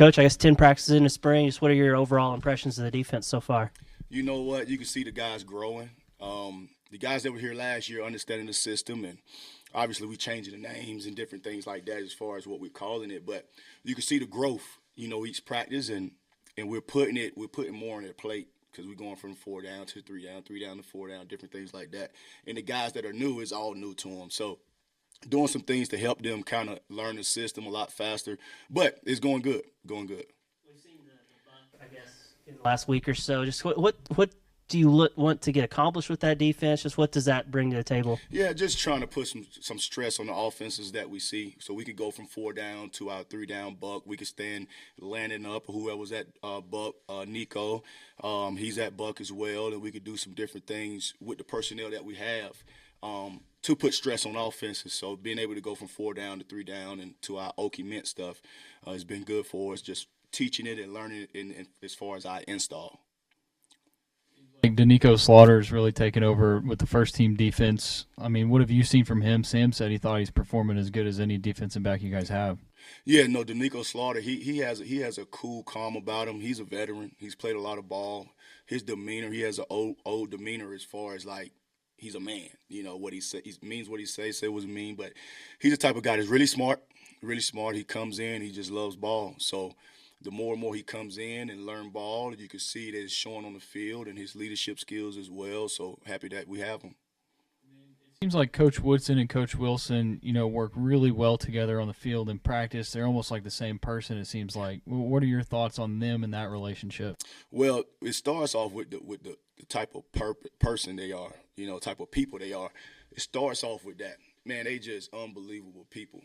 Coach, I guess 10 practices in the spring. Just what are your overall impressions of the defense so far? You know what? You can see the guys growing. The guys that were here last year understanding the system, and obviously we changing the names and different things like that as far as what we're calling it. But you can see the growth. Each practice, and we're putting more on their plate because we're going from 4 down to 3 down, 3 down to 4 down, different things like that. And the guys that are new is all new to them. So doing some things to help them kind of learn the system a lot faster. But it's going good, going good. We've seen the bump, I guess, in the last week or so. Just what do you want to get accomplished with that defense? Just what does that bring to the table? Yeah, just trying to put some stress on the offenses that we see, so we could go from 4 down to our 3 down buck. We could stand landing up, or whoever was at buck, Nico, he's at buck as well, and we could do some different things with the personnel that we have to put stress on offenses. So being able to go from 4 down to 3 down and to our Okie Mint stuff has been good for us. Just teaching it and learning it in as far as our install. I think Danico Slaughter is really taken over with the first team defense. I mean, what have you seen from him? Sam said he thought he's performing as good as any defensive back you guys have. Yeah, no, Danico Slaughter, he has a cool calm about him. He's a veteran. He's played a lot of ball. His demeanor, he has an old demeanor as far as like he's a man. What he say, he means what he say what he mean. But he's the type of guy that's really smart, really smart. He comes in, he just loves ball. So the more and more he comes in and learn ball, you can see that it's showing on the field and his leadership skills as well. So happy that we have him. It seems like Coach Woodson and Coach Wilson, work really well together on the field in practice. They're almost like the same person, it seems like. What are your thoughts on them and that relationship? Well, it starts off with the type of person they are, type of people they are. It starts off with that. Man, they just unbelievable people.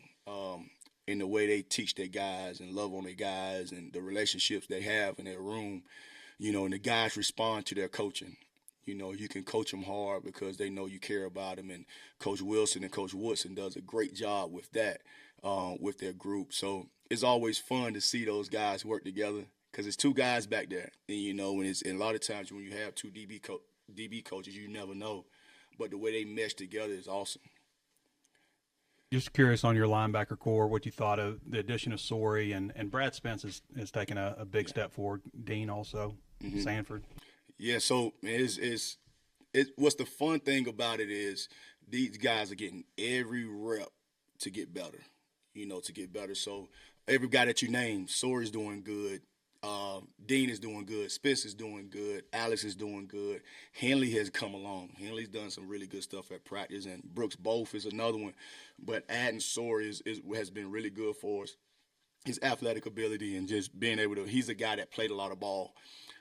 In the way they teach their guys and love on their guys and the relationships they have in their room, and the guys respond to their coaching. You can coach them hard because they know you care about them, and Coach Wilson and Coach Woodson does a great job with that, with their group. So it's always fun to see those guys work together because it's two guys back there, and and a lot of times when you have two DB coaches, you never know, but the way they mesh together is awesome. Just curious on your linebacker core, what you thought of the addition of Sorey and Brad Spence has taken a big step forward. Dean also, Sanford. Yeah, so what's the fun thing about it is these guys are getting every rep to get better, to get better. So every guy that you name, Sorey's doing good. Dean is doing good. Spence is doing good. Alex is doing good. Henley has come along. Henley's done some really good stuff at practice, and Brooks Both is another one. But adding Sorey has been really good for us. His athletic ability and just being able to – he's a guy that played a lot of ball.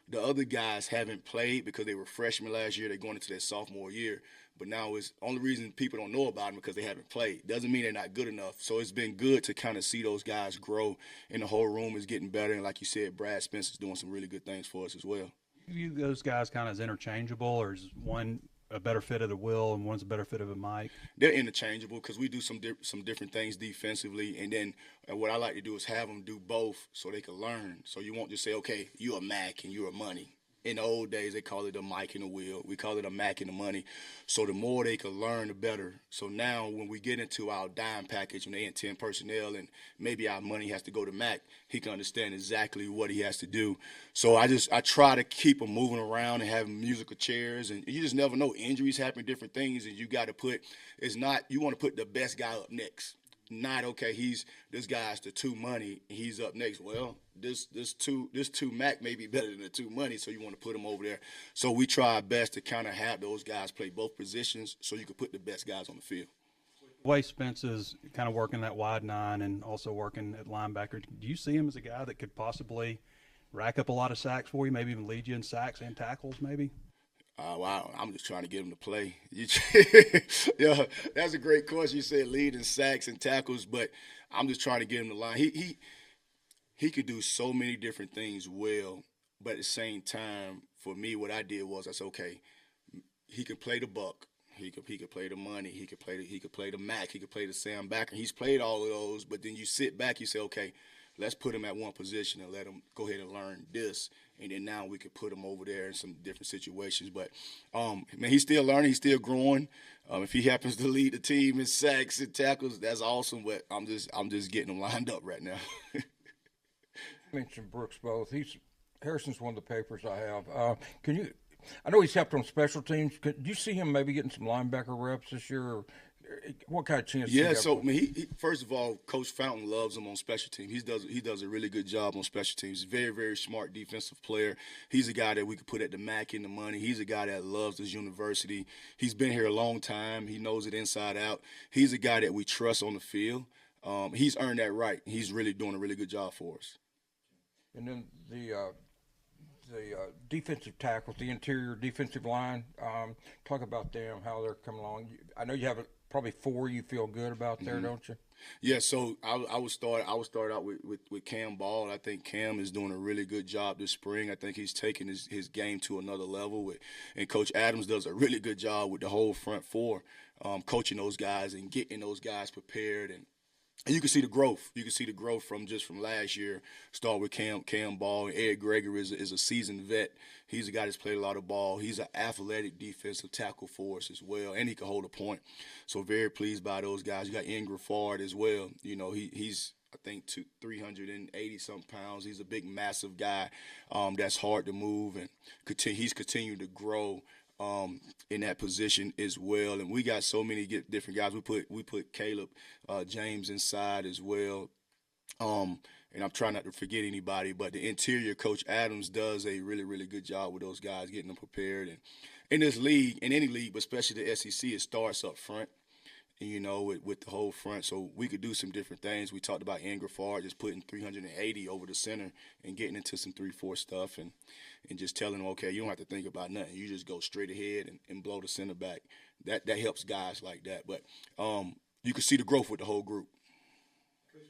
The other guys haven't played because they were freshmen last year. They're going into their sophomore year. But now it's only reason people don't know about them because they haven't played. Doesn't mean they're not good enough. So it's been good to kind of see those guys grow, and the whole room is getting better. And like you said, Brad Spence is doing some really good things for us as well. You view those guys kind of as interchangeable, or is one a better fit of the Will and one's a better fit of a Mike? They're interchangeable because we do some different things defensively, and then what I like to do is have them do both so they can learn. So you won't just say, okay, you're a Mac and you're a Money. In the old days, they call it a Mike and a Will. We call it a Mac and a Money. So the more they can learn, the better. So now when we get into our dime package, when they in 10 personnel and maybe our Money has to go to Mac, he can understand exactly what he has to do. So I try to keep them moving around and having musical chairs. And you just never know. Injuries happen, different things, and you got to put – it's not – you want to put the best guy up next. Not okay. This guy's the 2 Money. He's up next. Well, this two Mac may be better than the 2 Money, so you want to put him over there. So we try our best to kind of have those guys play both positions, so you can put the best guys on the field. The way Spence is kind of working that wide 9 and also working at linebacker, do you see him as a guy that could possibly rack up a lot of sacks for you, maybe even lead you in sacks and tackles, maybe? Wow, I'm just trying to get him to play. Yeah, that's a great question. You said lead in sacks and tackles, but I'm just trying to get him to line. He could do so many different things well, but at the same time, for me, what I did was I said, okay, he can play the buck, he could play the Money, he could play the Mac, he could play the Sam Backer. He's played all of those, but then you sit back, you say, okay, let's put him at one position and let him go ahead and learn this. And then now we could put him over there in some different situations. But, man, he's still learning. He's still growing. If he happens to lead the team in sacks and tackles, that's awesome. But I'm just getting him lined up right now. mentioned Brooks both. Harrison's one of the papers I have. I know he's helped on special teams. Do you see him maybe getting some linebacker reps this year? Or what kind of chance? Yeah, so I mean, he first of all, Coach Fountain loves him on special teams. He does a really good job on special teams. He's a very, very smart defensive player. He's a guy that we could put at the MAC in the money. He's a guy that loves this university. He's been here a long time. He knows it inside out. He's a guy that we trust on the field. He's earned that right. He's really doing a really good job for us. And then the defensive tackles, the interior defensive line. Talk about them, how they're coming along. I know you have probably 4 you feel good about there, don't you? Yeah, so I would start out with Cam Ball. I think Cam is doing a really good job this spring. I think he's taking his game to another level. And Coach Adams does a really good job with the whole front four, coaching those guys and getting those guys prepared. And you can see the growth. You can see the growth from last year. Start with Cam Ball. Ed Gregory is a seasoned vet. He's a guy that's played a lot of ball. He's an athletic defensive tackle for us as well, and he can hold a point. So very pleased by those guys. You got N Graffard as well. You know, he's I think 380-something pounds. He's a big, massive guy that's hard to move, and he's continued to grow in that position as well. And we got so many different guys. We put Caleb James inside as well. And I'm trying not to forget anybody, but the interior, Coach Adams does a really, really good job with those guys, getting them prepared. And in this league, in any league, but especially the SEC, it starts up front, you know, with the whole front. So we could do some different things. We talked about N Graffard just putting 380 over the center and getting into some 3-4 stuff and just telling them, okay, you don't have to think about nothing. You just go straight ahead and blow the center back. That helps guys like that. But you can see the growth with the whole group.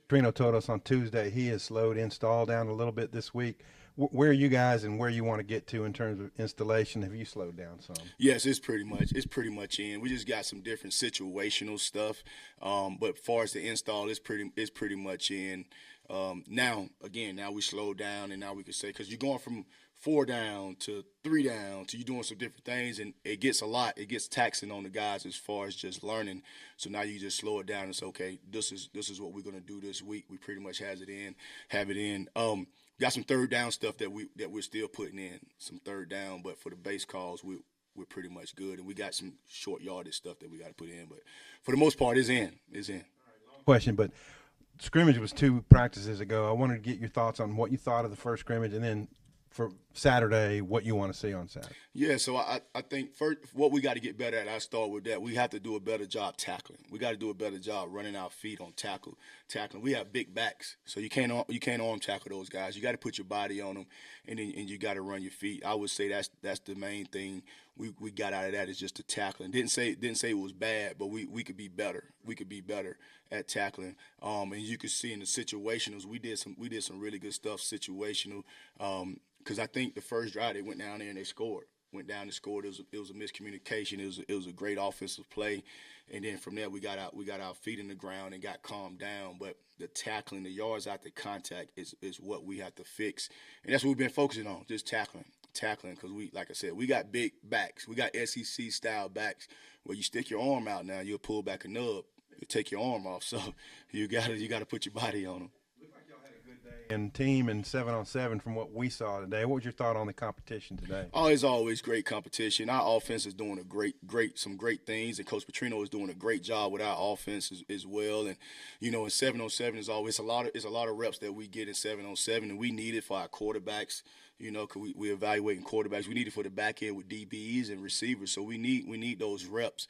Trino told us on Tuesday he has slowed install down a little bit this week. Where are you guys and where you want to get to in terms of installation? Have you slowed down some? Yes, it's pretty much in. We just got some different situational stuff, but as far as the install, it's pretty much in. Now we slowed down, and now we can say, because you're going from 4 down to 3 down to you doing some different things, and it gets taxing on the guys as far as just learning. So now you just slow it down and say, okay, this is what we're gonna do this week. We pretty much have it in. Got some 3rd down stuff that we're still putting in, some 3rd down, but for the base calls we're pretty much good, and we got some short yardage stuff that we got to put in, but for the most part it's in. Question, but scrimmage was 2 practices ago. I wanted to get your thoughts on what you thought of the first scrimmage, and then for Saturday, what you want to see on Saturday. Yeah, so I think first what we got to get better at, I start with that. We have to do a better job tackling. We got to do a better job running our feet on tackling. We have big backs, so you can't arm tackle those guys. You got to put your body on them, and you got to run your feet. I would say that's the main thing we got out of that is just the tackling. Didn't say it was bad, but we could be better. We could be better at tackling. And you could see in the situationals, we did some really good stuff situational. Because I think the first drive they went down there and they scored. It was a miscommunication. It was a great offensive play, and then from there we got our feet in the ground and got calmed down. But the tackling, the yards after contact is what we have to fix, and that's what we've been focusing on, just tackling. Because like I said, we got big backs. We got SEC style backs where you stick your arm out now, you'll pull back a nub, you take your arm off. So you gotta put your body on them. And team and 7-on-7 from what we saw today. What was your thought on the competition today? Oh, it's always great competition. Our offense is doing some great things, and Coach Petrino is doing a great job with our offense as well. And you know, in 7-on-7 is always a lot of reps that we get in 7-on-7, and we need it for our quarterbacks. You know, because we evaluating quarterbacks. We need it for the back end with DBs and receivers. So we need those reps.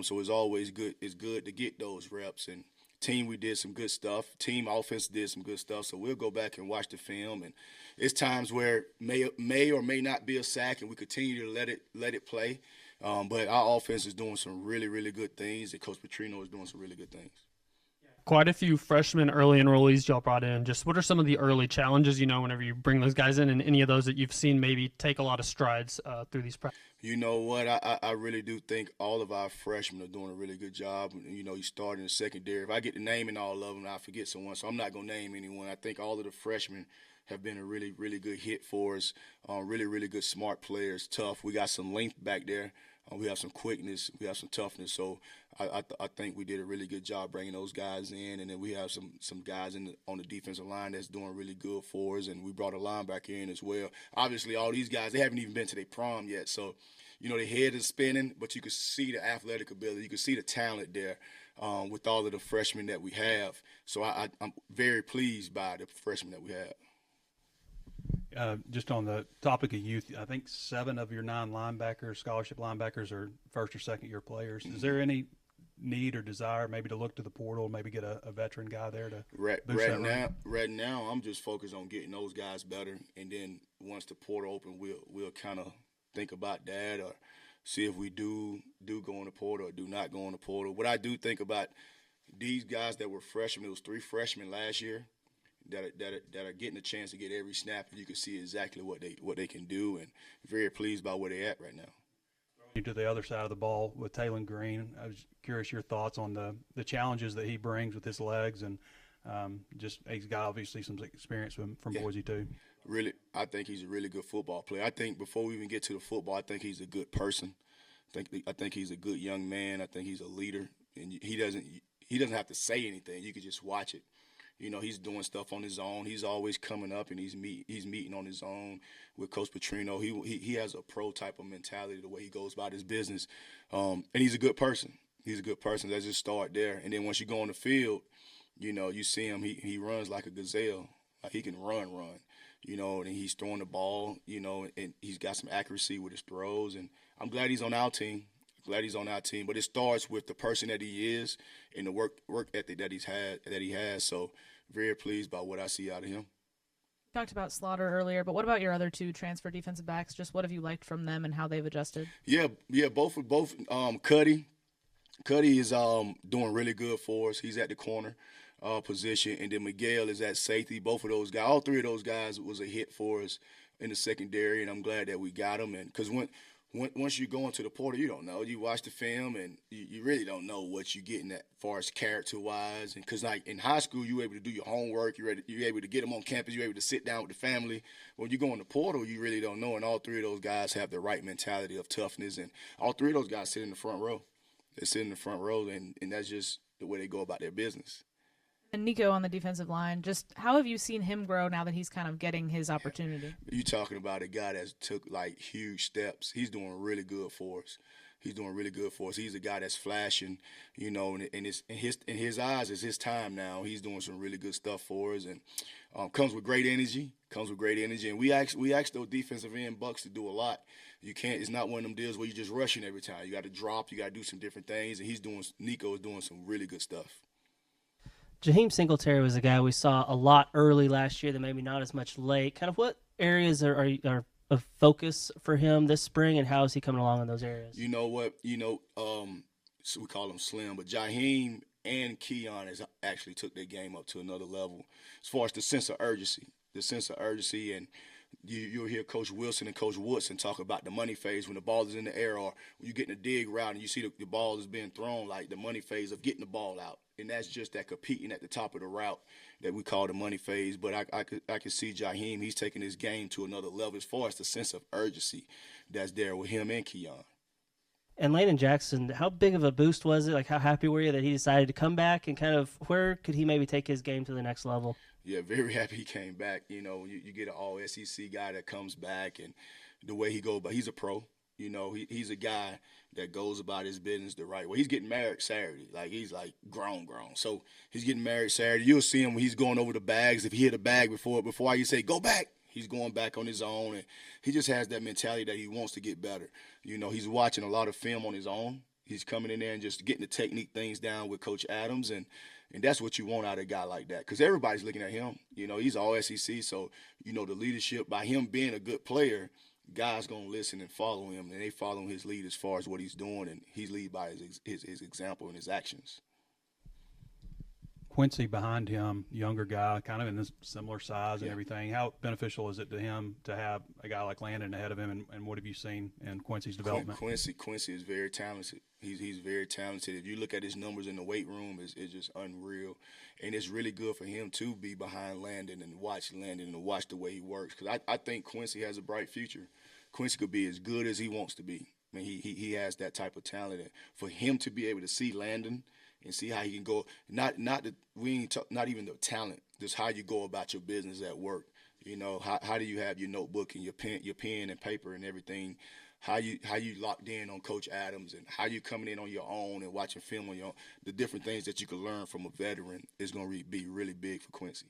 So it's always good. It's good to get those reps. And team, we did some good stuff. Team offense did some good stuff. So we'll go back and watch the film. And it's times where may or may not be a sack, and we continue to let it play. But our offense is doing some really, really good things, and Coach Petrino is doing some really good things. Quite a few freshmen early enrollees y'all brought in. Just what are some of the early challenges, whenever you bring those guys in, and any of those that you've seen maybe take a lot of strides through these practices? You know what? I really do think all of our freshmen are doing a really good job. You know, you start in the secondary. If I get to naming all of them, I forget someone, so I'm not going to name anyone. I think all of the freshmen have been a really, really good hit for us. Really, really good smart players, tough. We got some length back there. We have some quickness. We have some toughness. So I think we did a really good job bringing those guys in. And then we have some guys on the defensive line that's doing really good for us. And we brought a linebacker in as well. Obviously, all these guys, they haven't even been to their prom yet. So, their head is spinning, but you can see the athletic ability. You can see the talent there with all of the freshmen that we have. So I'm very pleased by the freshmen that we have. Just on the topic of youth, I think 7 of your 9 linebackers, scholarship linebackers, are first or second year players. Is there any need or desire maybe to look to the portal, maybe get a veteran guy there to boost that rank? Right now, I'm just focused on getting those guys better, and then once the portal open, we'll kind of think about that or see if we do go in the portal or do not go in the portal. What I do think about these guys that were freshmen, it was 3 freshmen last year that are getting a chance to get every snap, and you can see exactly what they can do, and very pleased by where they're at right now. To the other side of the ball with Taylon Green, I was curious your thoughts on the challenges that he brings with his legs, and just he's got obviously some experience from Boise too. Really, I think he's a really good football player. I think before we even get to the football, I think he's a good person. I think he's a good young man. I think he's a leader, and he doesn't have to say anything. You can just watch it. He's doing stuff on his own. He's always coming up, and he's meeting on his own with Coach Petrino. He has a pro type of mentality, the way he goes about his business, and he's a good person. He's a good person. Let's just start there, and then once you go on the field, you see him. He runs like a gazelle. Like he can run, and he's throwing the ball, and he's got some accuracy with his throws, and I'm glad he's on our team. But it starts with the person that he is and the work ethic that he has. So very pleased by what I see out of him. You talked about Slaughter earlier, but what about your other 2 transfer defensive backs? Just what have you liked from them and how they've adjusted? Yeah, both. Cuddy is doing really good for us. He's at the corner position, and then Miguel is at safety. Both of those guys, all 3 of those guys, was a hit for us in the secondary, and I'm glad that we got them. And because once you go into the portal, you don't know. You watch the film, and you really don't know what you're getting as far as character-wise. And because, like, in high school, you're able to do your homework. You're able to get them on campus. You're able to sit down with the family. When you go in the portal, you really don't know. And all 3 of those guys have the right mentality of toughness. And all 3 of those guys sit in the front row. They sit in the front row, and that's just the way they go about their business. And Nico on the defensive line, just how have you seen him grow now that he's kind of getting his opportunity? You're talking about a guy that took, like, huge steps. He's doing really good for us. He's a guy that's flashing, and in his eyes, it's his time now. He's doing some really good stuff for us, and comes with great energy. And we ask those defensive end bucks to do a lot. It's not one of them deals where you're just rushing every time. You got to drop. You got to do some different things, and Nico is doing some really good stuff. Jaheim Singletary was a guy we saw a lot early last year, that maybe not as much late. Kind of what areas are of focus for him this spring, and how is he coming along in those areas? You know what? So we call him Slim, but Jaheim and Keon has actually took their game up to another level as far as the sense of urgency. And you'll hear Coach Wilson and Coach Woodson talk about the money phase when the ball is in the air, or when you get in a dig route and you see the ball is being thrown, like the money phase of getting the ball out. And that's just that competing at the top of the route that we call the money phase. But I could see Jaheim, he's taking his game to another level as far as the sense of urgency that's there with him and Keon. And Landon Jackson, how big of a boost was it? Like, how happy were you that he decided to come back, and kind of where could he maybe take his game to the next level? Yeah, very happy he came back. You get an all-SEC guy that comes back, and the way he goes, but he's a pro. He's a guy that goes about his business the right way. He's getting married Saturday. Like, he's like grown. So he's getting married Saturday. You'll see him when he's going over the bags. If he hit a bag before you say, go back, he's going back on his own. And he just has that mentality that he wants to get better. He's watching a lot of film on his own. He's coming in there and just getting the technique things down with Coach Adams. And that's what you want out of a guy like that, because everybody's looking at him. He's all SEC. So, the leadership, by him being a good player, guys going to listen and follow him, and they follow his lead as far as what he's doing, and he's lead by his example and his actions. Quincy behind him, younger guy, kind of in this similar size and everything. How beneficial is it to him to have a guy like Landon ahead of him, and what have you seen in Quincy's development? Quincy is very talented. He's very talented. If you look at his numbers in the weight room, it's just unreal. And it's really good for him to be behind Landon and watch Landon and watch the way he works. Because I think Quincy has a bright future. Quincy could be as good as he wants to be. I mean, he has that type of talent. And for him to be able to see Landon and see how he can go, not even the talent, just how you go about your business at work. You know, how do you have your notebook and your pen and paper and everything? How you locked in on Coach Adams, and how you coming in on your own and watching film on your own. The different things that you can learn from a veteran is going to be really big for Quincy.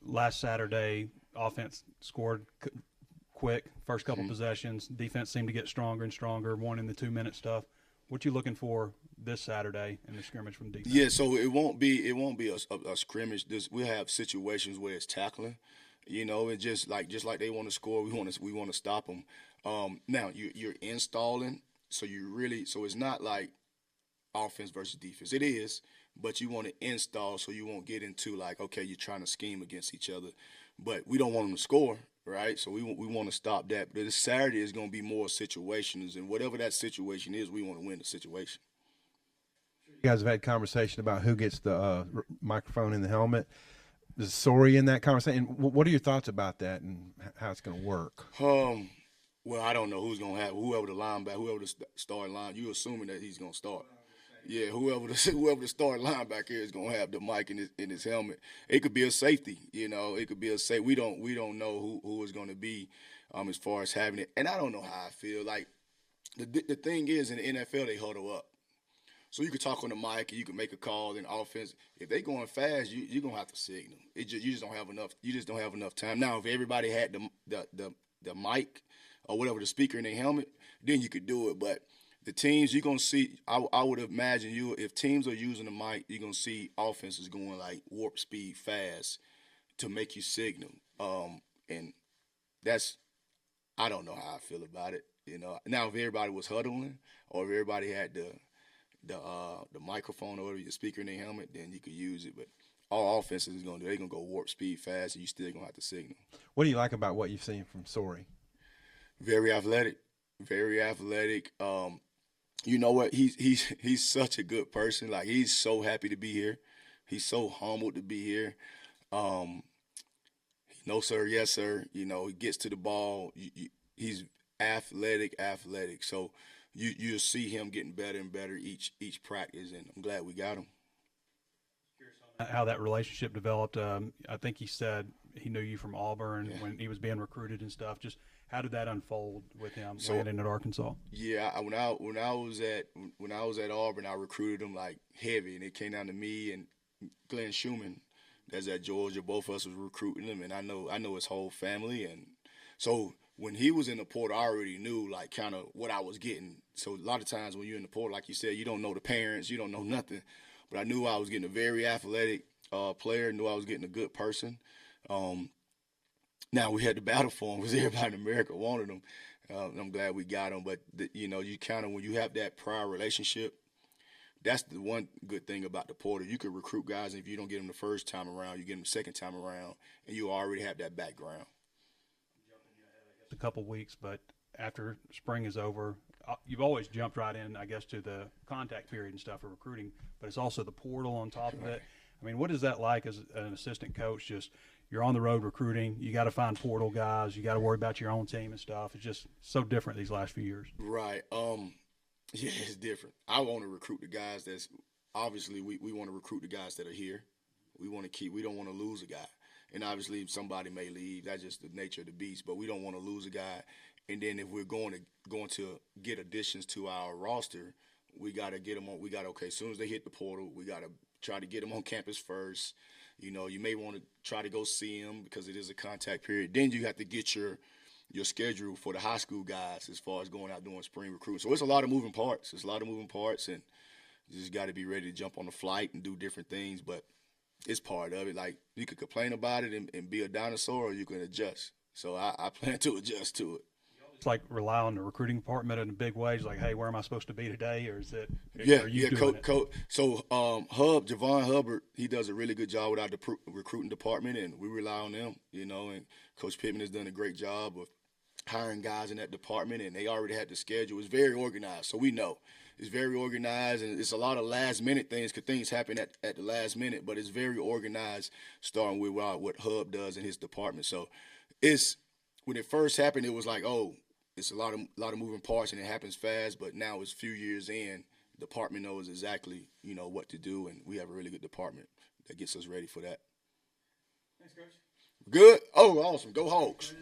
Last Saturday, offense scored quick, first couple possessions. Defense seemed to get stronger and stronger, one in the 2-minute stuff. What you looking for this Saturday in the scrimmage from defense? Yeah, so it won't be a scrimmage. We'll have situations where it's tackling. You know, it's just like they want to score, we want to stop them. Now you're installing, so it's not like offense versus defense. It is, but you want to install so you won't get into like, okay, you're trying to scheme against each other, but we don't want them to score, right? So we want to stop that. But this Saturday is going to be more situations, and whatever that situation is, we want to win the situation. You guys have had conversation about who gets the microphone in the helmet. Is Sori in that conversation? What are your thoughts about that and how it's going to work? Well, I don't know who's going to have whoever the starting line. You're assuming that he's going to start. Yeah, whoever the starting linebacker is going to have the mic in his helmet. It could be a safety, you know. It could be a safety. We don't know who is going to be as far as having it. And I don't know how I feel. Like the thing is, in the NFL, they huddle up. So you can talk on the mic and you can make a call in offense. If they going fast, you're gonna have to signal. You just don't have enough. You just don't have enough time. Now, if everybody had the mic or whatever, the speaker in their helmet, then you could do it. But the teams you're gonna see, I would imagine if teams are using the mic, you're gonna see offenses going like warp speed fast to make you signal. And I don't know how I feel about it. You know, now if everybody was huddling or if everybody had the microphone or whatever, your speaker in their helmet, then you could use it. But all offenses is going to do, they're going to go warp speed fast, and you still going to have to signal. What do you like about what you've seen from Sori? Very athletic. Very athletic. You know what? He's such a good person. Like, he's so happy to be here. He's so humbled to be here. No, sir, yes, sir. You know, he gets to the ball. He's athletic. So you'll see him getting better and better each practice, and I'm glad we got him. How that relationship developed. I think he said he knew you from Auburn when he was being recruited and stuff. Just how did that unfold with him landing at Arkansas? Yeah, when I was at Auburn, I recruited him like heavy, and it came down to me and Glenn Schumann, that's at Georgia. Both of us was recruiting him, and I know his whole family, and so when he was in the portal, I already knew like kind of what I was getting. So a lot of times when you're in the portal, like you said, you don't know the parents, you don't know nothing. But I knew I was getting a very athletic player, knew I was getting a good person. Now we had to battle for him because everybody in America wanted him. I'm glad we got him. But, you kind of, when you have that prior relationship, that's the one good thing about the portal. You can recruit guys, and if you don't get them the first time around, you get them the second time around, and you already have that background. A couple weeks, but after spring is over, you've always jumped right in, I guess, to the contact period and stuff for recruiting, but it's also the portal on top of it. I mean, what is that like as an assistant coach? Just you're on the road recruiting, you got to find portal guys, you got to worry about your own team and stuff. It's just so different these last few years. Right. Yeah, it's different. I want to recruit the guys that's obviously we want to recruit the guys that are here. We don't want to lose a guy. And obviously somebody may leave. That's just the nature of the beast. But we don't want to lose a guy. And then if we're going to get additions to our roster, we got to get them on. As soon as they hit the portal, we got to try to get them on campus first. You know, you may want to try to go see them because it is a contact period. Then you have to get your schedule for the high school guys as far as going out doing spring recruiting. So it's a lot of moving parts. And you just got to be ready to jump on the flight and do different things. But it's part of it. Like, you could complain about it and be a dinosaur, or you can adjust. So I plan to adjust to it. It's like rely on the recruiting department in a big way. It's like, hey, where am I supposed to be today, or is it? Yeah, are you yeah, doing it? So Javon Hubbard, he does a really good job with our recruiting department, and we rely on them, you know. And Coach Pittman has done a great job of hiring guys in that department, and they already had the schedule. It's very organized, so we know it's very organized, and it's a lot of last-minute things because things happen at the last minute, but it's very organized, starting with what Hub does in his department. So it's when it first happened, it was like, oh, it's a lot of moving parts, and it happens fast. But now it's a few years in, the department knows exactly, you know, what to do, and we have a really good department that gets us ready for that. Thanks, Coach. Good? Oh, awesome. Go Hogs.